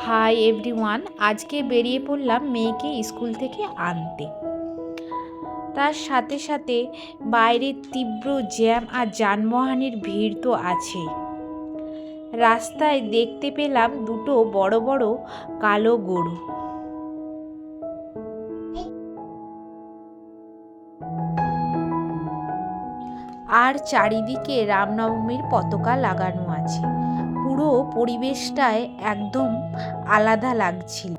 Hi everyone, আজকে বেরিয়ে পড়লাম মেয়েকে স্কুল থেকে আনতে। তার সাথে সাথে বাইরে তীব্র জ্যাম আর যানবাহনের ভিড় তো আছেই। রাস্তায় দেখতে পেলাম দুটো বড় বড় কালো গরু। আর চারিদিকে রামনবমীর পতাকা লাগানো আছে। পুরো পরিবেশটায় একদম আলাদা লাগছিল।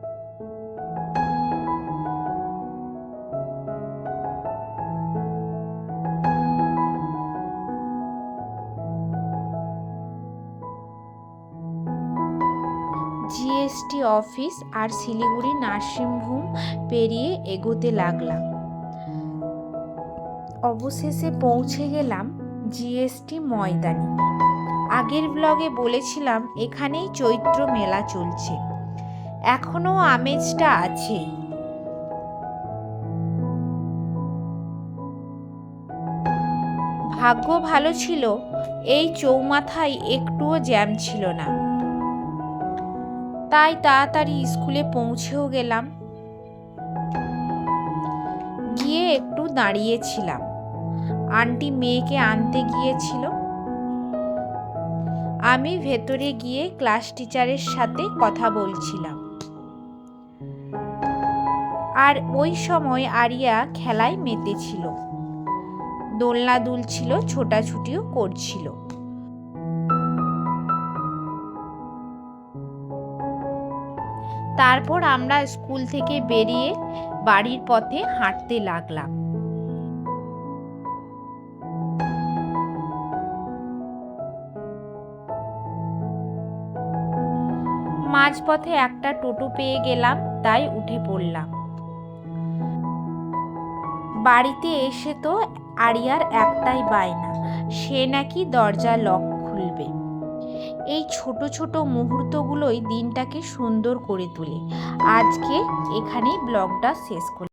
জিএসটি অফিস আর শিলিগুড়ি নার্সিংহোম পেরিয়ে এগোতে লাগলাম। অবশেষে পৌঁছে গেলাম জিএসটি ময়দানে। আগের ব্লগে বলেছিলাম এখানেই চৈত্র মেলা চলছে, এখনো আমেজটা আছেই। ভাগ্য ভালো ছিল, এই চৌমাথায় একটুও জ্যাম ছিল না, তাই তাড়াতাড়ি স্কুলে পৌঁছেও গেলাম। গিয়ে একটু দাঁড়িয়েছিলাম, আন্টি মেয়েকে আনতে গিয়েছিল। আমি ভেতরে গিয়ে ক্লাস টিচারের সাথে কথা বলছিলাম। আর ওই সময় আরিয়া খেলায় মেতেছিল, দোলনা দুলছিল, ছোটাছুটিও করছিল। তারপর আমরা স্কুল থেকে বেরিয়ে বাড়ির পথে হাঁটতে লাগলাম। মাঝপথে একটা টোটো পেয়ে গেলাম, তাই উঠে পড়লাম। বাড়িতে এসে তো আরিয়ার একটাই বায়না, সে নাকি দরজা লক খুলবে। এই ছোট ছোট মুহূর্তগুলোই দিনটাকে সুন্দর করে তোলে। আজকে এখানেই ব্লগটা শেষ করলাম।